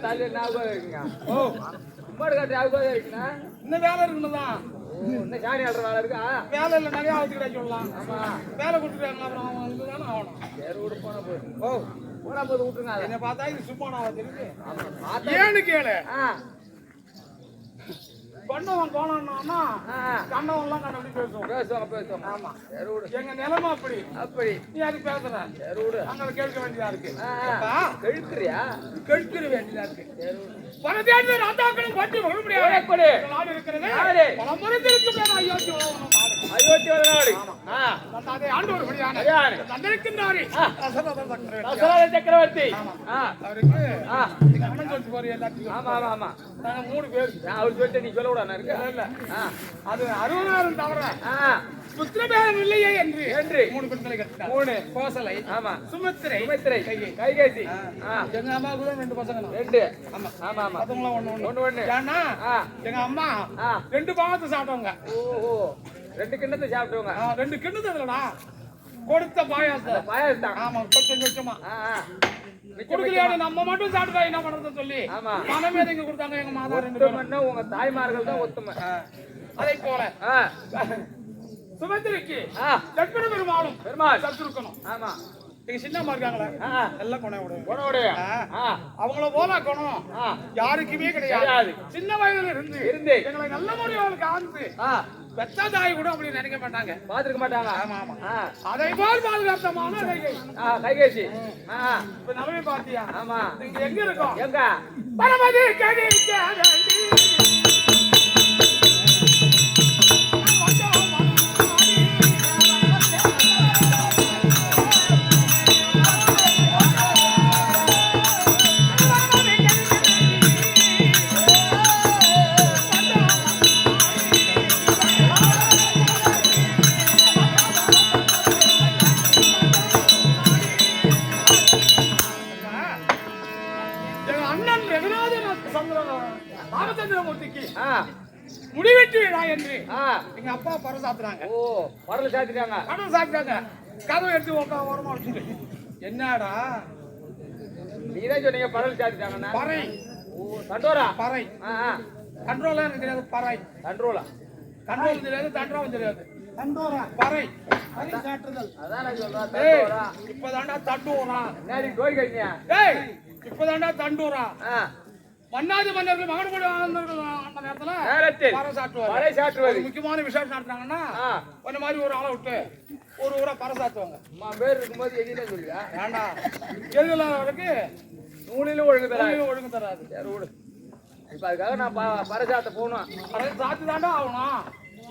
தள்ளி ஞாபகம் இருக்குங்க. ஓ கும்பாடு காட்டு ஞாபகம் இருக்குண்ணா. இன்னும் வேலை இருக்குன்னுதான். இன்னும் சாணி ஆடுற வேலை இருக்கா? வேலை இல்லை நிறைய ஆளுக்கு சொல்லலாம். ஆமா வேலை கொடுத்துருக்காங்க. அப்புறம் அவன் இதுதானே ஆகணும். சரி விடு போன போது. ஓ போனா போது விட்டுருங்க. என்னை பார்த்தா இது சும்மா நான் வச்சிருக்கு. ஆமா ஏன்னு கேளு. ஆ கொண்டவன் கோணம்னா கண்டவன்லாம் கண்டபடி பேசுவோம். பேசுவாங்க. ஆமா சரி விடு. எங்க நிலைமை அப்படி அப்படி நீ அது பேசுற. சரி விடு. அங்க கேட்க வேண்டியதா இருக்கு. கழிக்கிறியா? கேட்கிற வேண்டியதா இருக்கு. பரதேச ராஜாக்களும் பற்றி வர முடியாது. நாடு இருக்கிறது. பல முறைகளுக்கு மேல அயோத்தி நாடு. அதை ஆண்டு ஒரு முடியான தந்திருக்கின்றாரே தசரத சக்கரவர்த்தி. அவருக்கு நீங்க அண்ணன் சொல்லிட்டு போறீங்க எல்லாத்தையும். ஆமா ஆமா ஆமா நாங்க 3 பேர். அவர் சொல்லிட்டு நீ சொல்ல விடானே இருக்கு. இல்ல அது 60,000 தவிர புத்திரபேதம் இல்லையே என்று 3 பெண்களை கட்டினார். 3 கோசலை. ஆமா சுமித்திரை கைகேசி. எங்க அம்மாவுக்கு தான் 2 பசங்க. 2 ஆமா ஆமா ஆமா அதுங்களும் ஒண்ணு ஏன்னா எங்க அம்மா 2 பாகத்தை சாப்பிட்டவங்க. ஓஹோ 2 கிண்ணத்தை சாப்பிட்டவங்க. 2 கிண்ணத்தை இல்லடா கொடுத்த பாயாசம். ஆமா கொஞ்சம் கொஞ்சமா குடுக்கலையா நம்ம மட்டும் சாப்பிட்டா என்ன பண்றதுன்னு சொல்லி மனமே நீங்க கொடுத்தாங்க. எங்க மாதா 2 பேரும். உங்க தாய்மார்கள் தான் ஒத்துமை. அதே போல சுமந்திரிக்கு லட்சுமண பெருமாள் சத்துருக்கணும். ஆமா எங்க சின்னம்மா இருக்காங்களா எல்லாம் குணவுடைய அவங்கள போல குணம் யாருக்குமே கிடையாது. சின்ன வயதுல இருந்து எங்களை நல்ல முறையில் காந்து பெத்த தாய் கூட அப்படி நினைக்க மாட்டாங்க, பாத்துக்க மாட்டாங்க. ஆமா ஆமா அதை போல் பாதுகாத்தமான கைகேசி. இப்ப நம்ம பாத்தியா? ஆமா நீங்க எங்க இருக்கோம்? எங்க பரமதி முடிவெட்டு விழா என்று எங்க அப்பா பரம் சாத்துறாங்க. ஓ பரல் சாத்திட்டாங்க. பரம் சாத்திட்டாங்க. கதவை எடுத்து ஓரமா வச்சுட்டு என்னடா நீதான் சொன்னீங்க பரல் சாத்திட்டாங்கன்னா? பறை. ஓ தண்டோரா பறை. கண்ட்ரோலா எனக்கு தெரியாது. பறை கண்ட்ரோலா கண்ட்ரோல் தெரியாது. தண்டோரா தெரியாது. தண்டோரா பறை பறை சாட்டுதல். அதான் நான் சொல்றேன் தண்டோரா. இப்பதான்டா தண்டோரா. என்னடி கோய் கண்ணியா? டேய் இப்பதான்டா தண்டோரா. மன்னாதி மன்னர்கள் மகன்குடி ஆனந்தர்கள் அந்த நேரத்துல பறை சாட்டுவாரு. முக்கியமான விசேஷம் நடத்துறாங்கன்னா அந்த மாதிரி ஒரு ஆளை விட்டு ஒரு ஊரா பறை சாத்துவாங்க. பேர் இருக்கும்போது எதுனா சொல்லுங்க வேண்டா. எழுதலாருக்கு நூலிலும் ஒழுங்கு தராது. சரி விடு. இப்ப அதுக்காக நான் பறை சாத்த போகணும். பறை சாத்து தாண்டா ஆகணும்.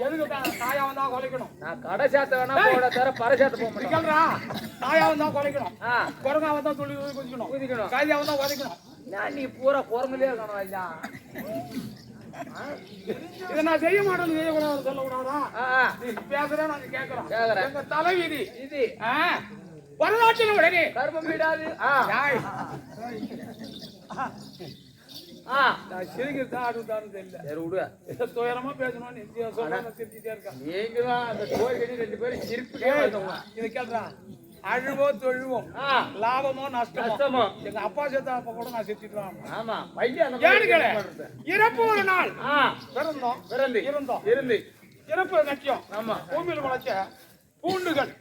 எதுக்கு தாயா வந்தா குலைக்கணும்? நான் கடை சாத்த வேணா போட தர பறை சாத்த போக மாட்டேன். தாயா வந்தா குலைக்கணும். குரங்கா வந்தா துளி குதிக்கணும். காய்யா வந்தா உதைக்கணும். நீ பூரா குரங்குலயே இருக்கணும். ஐயா இதை நான் செய்ய மாட்டேன்னு செய்யக்கூடாது சொல்லக்கூடாதா? பேசுறேன் நாங்க கேட்கிறோம். எங்க தலைவிதி இது வரலாற்றில் உடனே கர்மம் வீடாது. சிரிக்கிறதா அதுதான் தெரியல. துயரமா பேசணும்னு சிரிச்சுட்டே இருக்கா. நீங்களும் அந்த கோயில் 2 பேரும் சிரிப்புக்கே இதை கேட்கறான். அழுவோ தொழுவோம் லாபமோ நஷ்டமோ எங்க அப்பா சேர்த்தா அப்ப கூட நான் செத்துக்கலாம். ஆமா இறப்பு ஒரு நாள் பிறந்தோம் இருந்து இறப்பு நக்கியம். ஆமா பூமியில் முளைச்ச பூண்டுகள்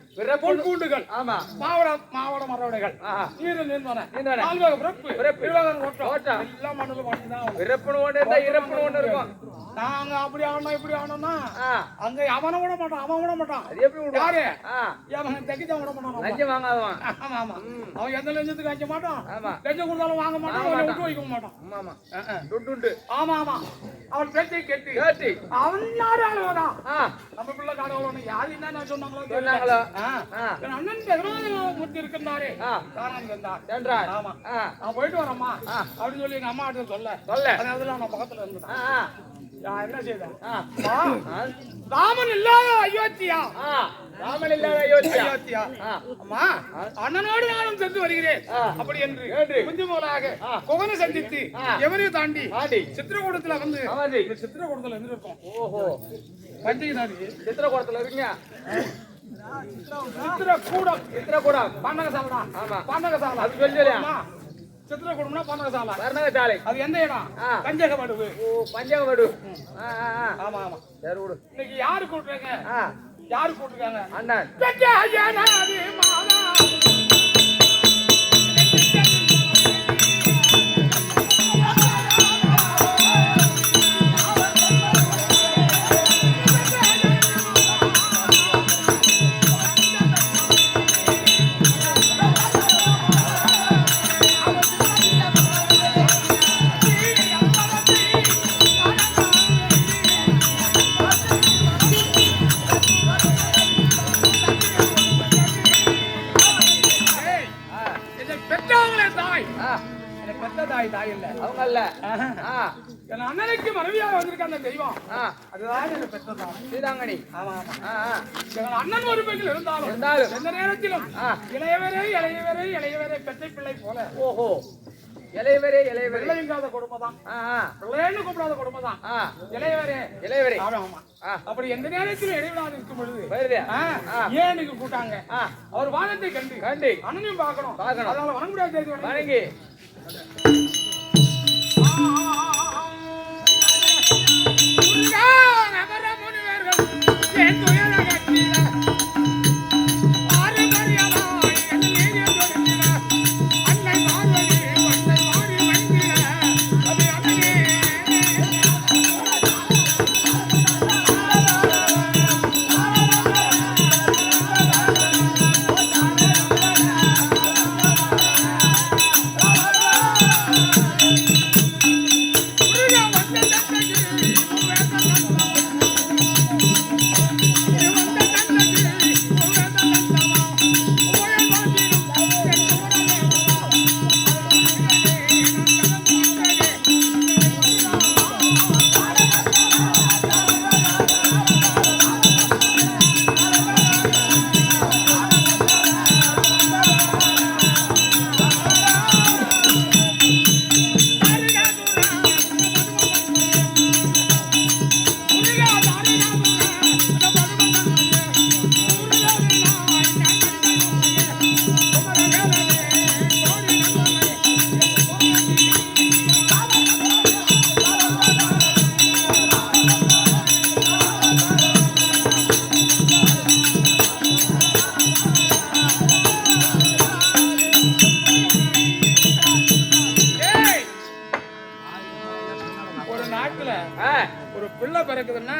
பூண்டுகள். ஆமா மாவட மரவடைகள் நீரில் நீந்தன எல்லாம் மண்ணுல மட்டும்தான் இறப்புன்னு ஒண்ணு இருக்கும். நாங்க அப்படி ஆனோம் இப்படி ஆனோம்னா அங்க அவனை விட மாட்டான். அவன் விட மாட்டான். யாரு அவன் தைக்க விட மாட்டான். லஞ்சம் வாங்காதவன். ஆமா ஆமா அவன் எந்த லஞ்சத்துக்கு அஞ்ச மாட்டான். லஞ்சம் கொடுத்தாலும் வாங்க மாட்டான். விட்டு வைக்க மாட்டான். ஆமா துண்டு. ஆமா ஆமா அவன் பேச்சை கேட்டு அவன் நாடு ஆளுவதான் நம்ம பிள்ளை காடு யாரு என்ன சொன்னாங்களோ அண்ணன் பெருமாள் இருக்கிறாரே வந்தார். ஆமா அவன் போயிட்டு வரம்மா அப்படின்னு சொல்லி எங்க அம்மா கிட்ட சொல்ல அதனால நான் பக்கத்துல இருந்தேன். என்ன செய்தேன்? ராமன் இல்லாத அயோத்தியா. ராமன் இல்லாத அயோத்தியா. அம்மா அண்ணனோடு நானும் சென்று வருகிறேன் அப்படி என்று கொஞ்சம் போலாக குகனை சந்தித்து எவரையும் தாண்டி சித்திரக்கூடத்துல வந்து சித்திரக்கூடத்துல இருந்து இருக்கோம். ஓஹோ பஞ்சகி நாடு சித்திரக்கூடத்துல இருக்கீங்க. சித்திரக்கூடம் பாண்டகசாலா. ஆமா பாண்டகசாலா அது சொல்லலையா? சித்திர குடும்பம்னா பன்னகசாலை. பன்னகசாலை. அது எந்த இடம்? பஞ்சகவடு. ஓ பஞ்சகவடு. ஆமா ஆமா. சரி விடு. இன்னைக்கு யாரு கூட்டுறீங்க? யாரு கூட்டுறாங்க? அண்ணன். அவங்க இல்ல. என் அண்ணனுக்கு மனைவியாக வந்திருக்க அந்த தெய்வம் அதுதான் என்ன பெற்றதான் ஸ்ரீதாங்கனி. ஆமா ஆமா. என் அண்ணன் ஒரு பெண்ணில் இருந்தாலும் எந்த நேரத்திலும் இளையவரே இளையவரே இளையவரே பெற்றை பிள்ளை போல. ஓஹோ இளையவரே இளையவரே பிள்ளைங்காத குடும்பம் தான். பிள்ளைன்னு கூப்பிடாத குடும்பம் தான் இளையவரே இளையவரே. ஆமா. அப்படி எந்த நேரத்திலும் இடைவிடாது இருக்கும் பொழுது ஏனுக்கு கூட்டாங்க. அவர் வாதத்தை கண்டு அண்ணனையும் பார்க்கணும். அதனால வணங்க முடியாது. வணங்கி ஒரு பிள்ளை பிறக்குதுன்னா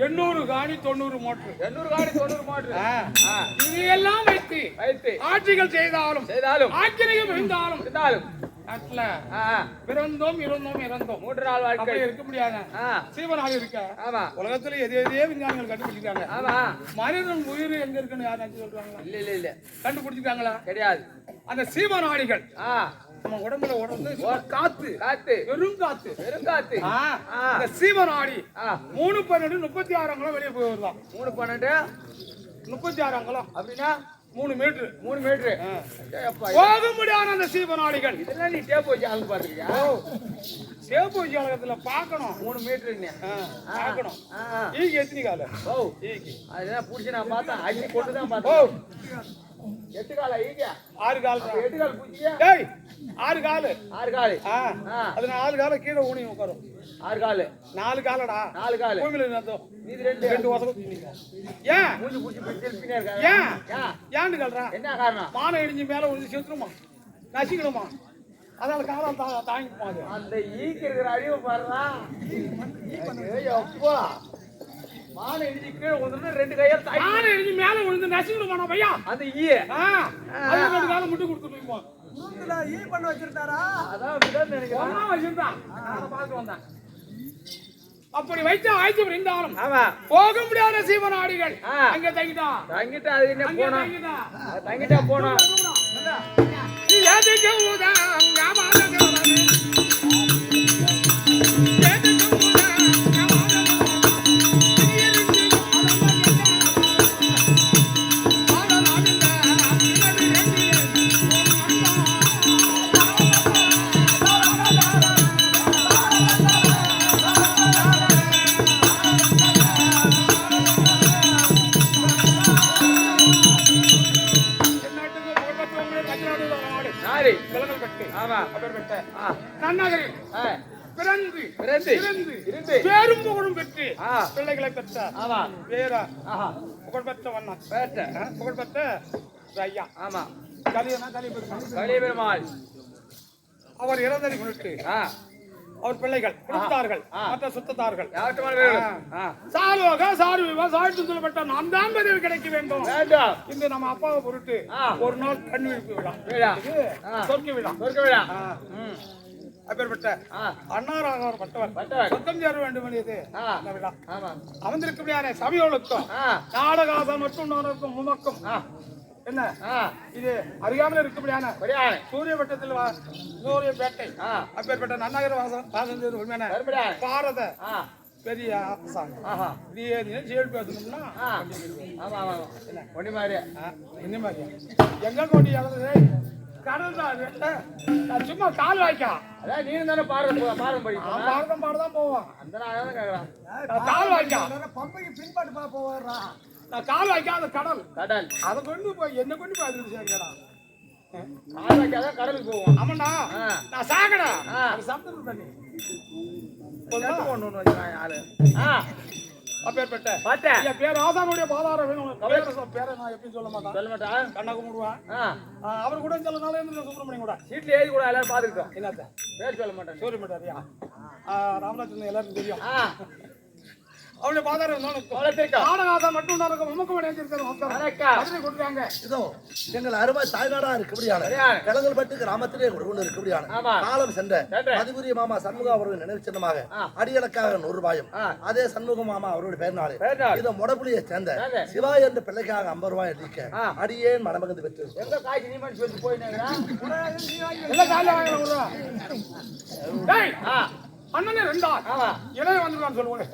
800 காணி 90 மோட்டர் 800 காணி 90 மோட்டர் இதையெல்லாம் வைத்து ஆட்சிகள் செய்தாலும் ஆக்கிரையும் இருந்தாலும் நாட்டுல பிறந்தோம் இருந்தோம் இறந்தோம் 3 நாள் வாழ்க்கை இருக்க முடியாது. சீவனாக இருக்க உலகத்துல எதையே விஞ்ஞானிகள் கண்டுபிடிச்சிருக்காங்க. மனிதன் உயிர் எங்க இருக்குன்னு யாரும் சொல்றாங்களா? இல்ல கண்டுபிடிச்சிருக்காங்களா? கிடையாது. அந்த சீவனாடிகள் நம்ம உடம்புல உடம்பு காத்து வெறும் காத்து அந்த சீவனாடி 3/12 36 அங்குலம் வெளியே போய் வருதான். 3/12 36 அங்குலம் அப்படின்னா 3 மீட்டர் போக முடியாத அந்த சீவனாடிகள். இதெல்லாம் நீ டேப் வச்சு ஆளு பாத்துக்கியா? டேப் வச்சு ஆளகத்துல பாக்கணும். 3 மீட்டர் பாக்கணும். ஈக்கு எத்தனை கால? அதுதான் புடிச்சு நான் பார்த்தேன். அள்ளி கொண்டுதான் பார்த்தேன். 8 கால ஈக்க 6 கால் 8 கால் புடிச்சியா? டேய் 6 கால் அது 4 கால கீழே ஊனி உட்காரும். 6 கால் 4 காலடா 4 கால் பூமியில நடந்தோம். இது ரெண்டு வசனம் ஏன் மூஞ்சி புடிச்சு திருப்பினே இருக்காங்க. ஏன்னு சொல்றா? என்ன காரணம்? மானம் இடிஞ்சு மேல வந்து செத்துருமா நசிக்கணுமா? அதனால காலம் தாங்கிக்குமா? அந்த ஈக்கு இருக்கிற அழிவு பாருடா. அப்பா மான இடிஞ்சு கீழே விழுந்து 2 கையால் தாய் மான இடிஞ்சு மேல விழுந்து நசிக்கணுமா பையா? அந்த ஈ அது 2 காலம் முட்டு கொடுத்துருமா? உருந்துல ஈ பண்ண வச்சிருந்தாரா? அதான் விதான் நினைக்கிறேன். அம்மா வச்சிருந்தான். நான் பார்க்க வந்தேன். அப்படி வைத்து ஆய்ச்சி இருந்தாலும் போக முடியாத சீவனாடிகள் அங்க தங்கிட்டா அது என்ன போனா தங்கிட்டா போனா எதுக்கு சரி விலகல் பெற்று ஆமா அப்பேற்பட்ட நன்னகரில் பிறந்து இருந்து பேரும் புகழும் பெற்று பிள்ளைகளை பெற்ற ஆமா வேற புகழ்பெற்ற வண்ணன் புகழ்பெற்ற ஐயா ஆமா கலிய பெருமாள் அவர் இறந்ததை முன்னிட்டு அவர் பிள்ளைகள் குடும்பத்தார்கள் மற்ற சுத்தத்தார்கள் சார்வாக சார்விவா சாழ்த்து சொல்லப்பட்ட நான் தான் பதவி கிடைக்க வேண்டும் இந்த நம்ம அப்பாவை பொருட்டு ஒரு நாள் கண் விழிப்பு விழா சொர்க்க விழா அப்பேற்பட்ட அன்னாராக பட்டவர் சொத்தம் சேர வேண்டும் இது விழா அமர்ந்திருக்க சபையோளுக்கும் நாடகாசம் மற்றும் உமக்கும் என்ன இது அறியாமல் இருக்கும்படியான சூரிய வட்டத்தில் சூரிய பேட்டை அப்பேற்பட்ட நன்னகர வாசம் செய்து உண்மையான பாரத பெரிய பேசணும்னா எங்க கொண்டு கடல் தான் சும்மா கால் வாய்க்கா நீ தானே பாரதம் பாடதான் போவான் அந்த கேக்குறான் கால் வாய்க்கா பம்பைக்கு பின்பாட்டு போவாரா நான் கால் வைக்காத கடல் அதை கொண்டு போய் என்ன கொண்டு போய் அதுக்கு சேர்க்கடா கால் வைக்காத கடலுக்கு போவோம் ஆமாண்டா நான் சாகடா சப்தம் பண்ணி ஒண்ணு ஆளு அப்பேற்பட்ட என் பேர் ஆசானுடைய பாதாரம் பேரை நான் எப்படி சொல்ல மாட்டேன் கண்ணா கும்பிடுவான் அவர் கூட சில நாள் இருந்து சுப்பிரமணியம் கூட சீட்ல எழுதி கூட எல்லாரும் பாத்துக்கிட்டோம் என்னத்த பேர் சொல்ல மாட்டேன் சூரிய மாட்டாரியா ராமநாதன் எல்லாருக்கும் தெரியும் அவருடைய பாதாரம் நாடகாசம் மட்டும் கொடுத்தாங்க இதோ எங்கள் அருமை தாய்நாடா இருக்குபடியான கிழங்கல்பட்டு கிராமத்திலே கொண்டு இருக்குபடியான காலம் சென்ற மதிபுரிய மாமா சண்முக அவர்கள் நினைவு சின்னமாக அடியலக்காக 100 ரூபாயும் அதே சண்முக மாமா அவருடைய பெயர்னாலே இதை முடப்புலியை சேர்ந்த சிவா என்ற பிள்ளைக்காக 50 ரூபாய் அடிக்க அடியேன் மனமகந்து பெற்று அண்ணனே ரெண்டா இளைய வந்துருக்கான்னு சொல்லுவாங்க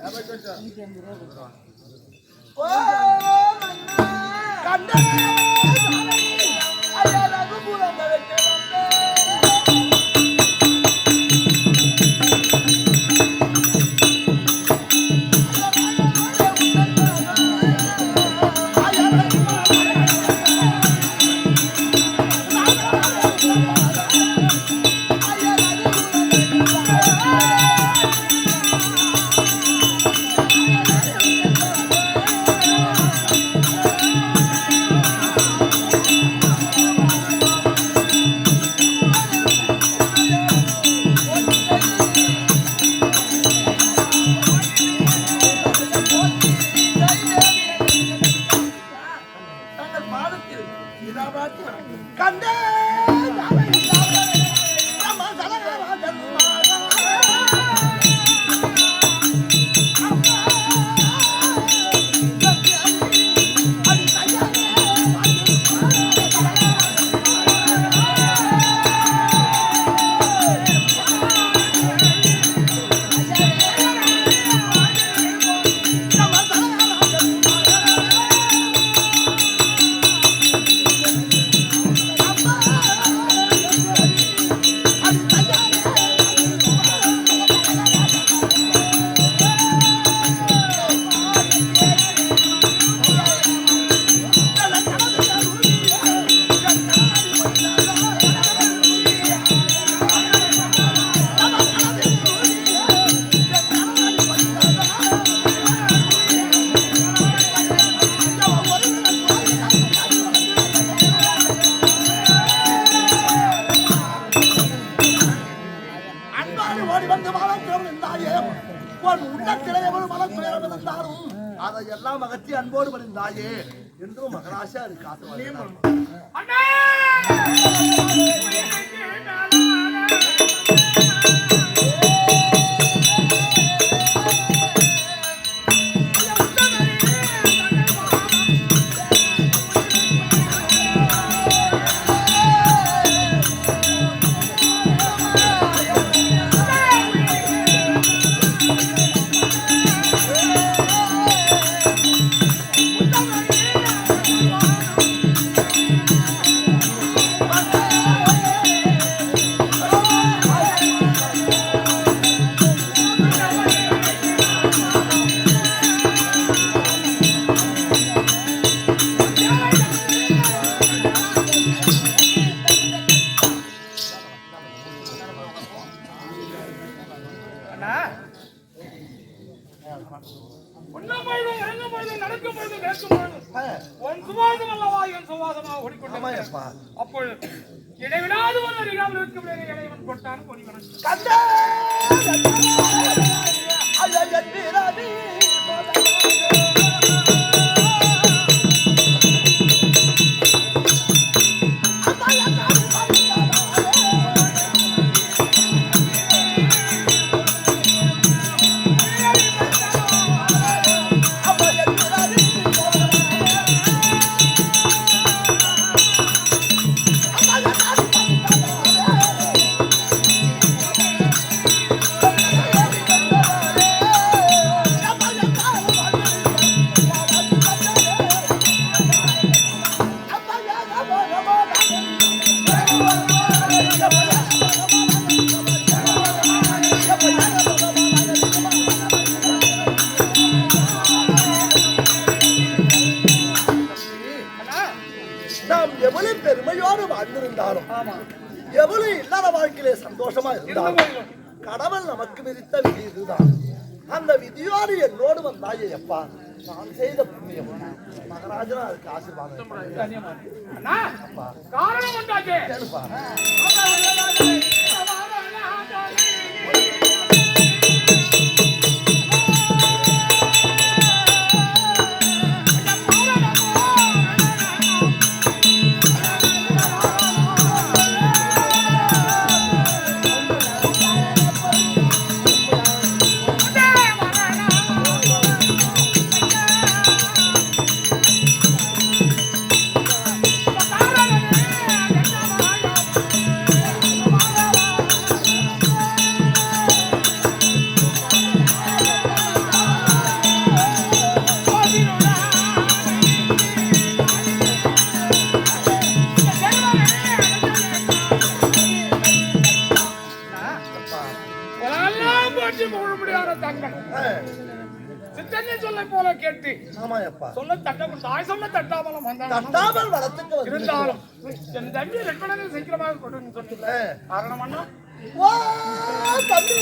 அதையெல்லாம் அகற்றி அன்போடு மனிதாயே என்றும் மகராசா இருக்கு. உன் சுவாசம் அல்லவா என் சுவாசமாக ஆமா ஓடிக்கொண்டிருக்கிறது. அப்பா. அப்பொழுது இடைவிடாது ஒரு அறியாமல் இருக்கும் இறைவன் கொட்டான் பொறிவன் கண்டே ஐயா வீரவி நாம் எவ்வளவு பெருமையோடு வாழ்ந்திருந்தாலும் எவ்வளவு இல்லாத வாழ்க்கையிலே சந்தோஷமா இருந்தாலும் கடவுள் நமக்கு விதித்த விதி இதுதான். அந்த விதியோடு என்னோடு வந்தாயே அப்பா, நான் செய்த புண்ணியம். மகராஜனா அதுக்கு ஆசீர்வாதம். அண்ணா காரணம் உண்டாச்சே கேளுப்பா. உலகெல்லாம் போற்றி புகழ முடியாத தங்கள் சித்தனை சொல்லை போல கேட்டு ஆமா அப்பா. சொல்ல தட்டாமல் தாய் சொல்ல தட்டாமலும் வந்தாங்க. தட்டாமல் வளர்த்துக்கு வந்து இருந்தாலும் என் தம்பி ரெண்டு சீக்கிரமாக கொண்டு சொன்னீங்க. காரணம் அண்ணா ஓ தம்பி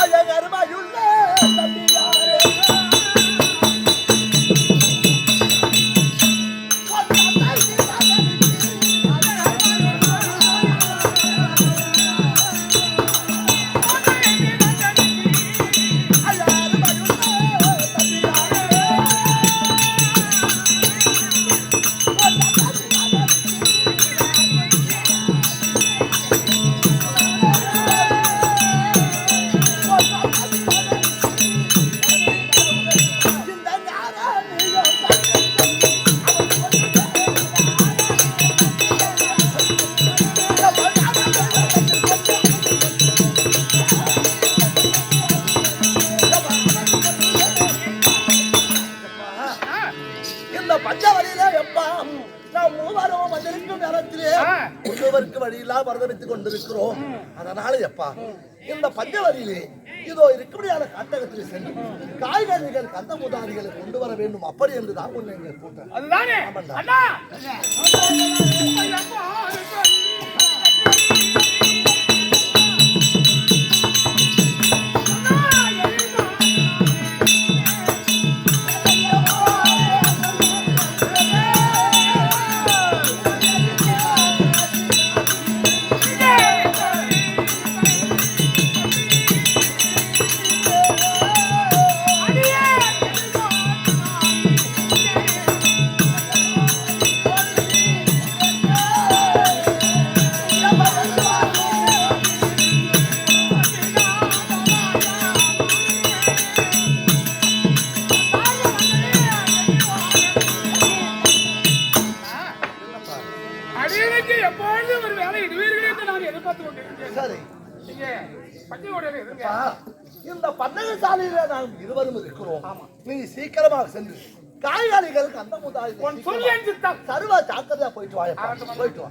அழகருமையுள்ள தம்பியாரே வழியிலா வரதளித்துக் கொண்டிருக்கிறோம். அதனால எப்பா இந்த பஞ்சவரியிலே இதோ இருக்கும்படியான காட்டகத்தில் சென்று காய்கறிகள் கந்த முதாரிகளை கொண்டு வர வேண்டும். அப்படி என்று தான் ஒண்ணு எங்க கூட்டம். அதுதானே அண்ணா இந்த பந்தக சாலையில நாம் இருவரும் இருக்கிறோம். நீ சீக்கிரமாக சென்று காய்கறிகளுக்கு அந்த முதாரி சர்வ ஜாக்கிரதையா போயிட்டு வாயப்பா. போயிட்டு வா.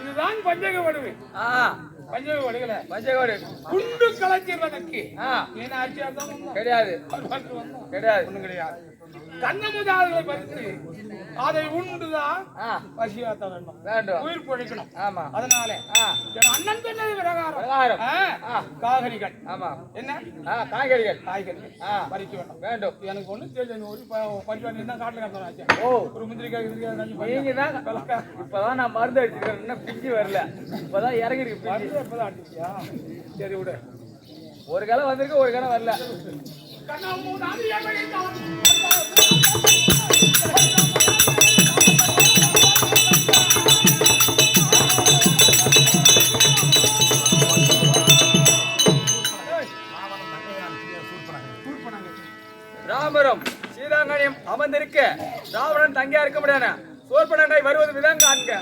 இதுதான் நான் பஞ்சக வடுவு பஞ்சக வடுகல பஞ்சக வடு குண்டு கலக்கிறதுக்கு என்ன ஆட்சி கிடையாது கிடையாது ஒண்ணும் கிடையாது. கண்ணமுதாதுகளை பறித்து அதை உண்டுதான் பசியாத்த வேண்டும், உயிர் பொழைக்கணும். ஆமா, அதனால என் அண்ணன் சொன்னது பிரகாரம் காய்கறிகள் என்ன காய்கறிகள் பறிக்க வேண்டும் வேண்டும். எனக்கு ஒண்ணு தெரிஞ்சு ஒரு பஞ்சு என்ன காட்டுல காட்டுறாச்சு. ஒரு முந்திரிக்காய் நீங்க தான் இப்பதான் நான் மருந்து அடிச்சிருக்கேன், இன்னும் பிஞ்சு வரல, இப்பதான் இறங்கிருக்கு. எப்பதான் அடிச்சியா? சரி விடு. ஒரு கிளை வந்திருக்கு, ஒரு கிளை வரல. ராமரும் சீதாங்கனியும் அமர்ந்திருக்க ராவணன் தங்கியா இருக்க முடியாது. சோர்பனங்கை வருவது விதம் காண்க.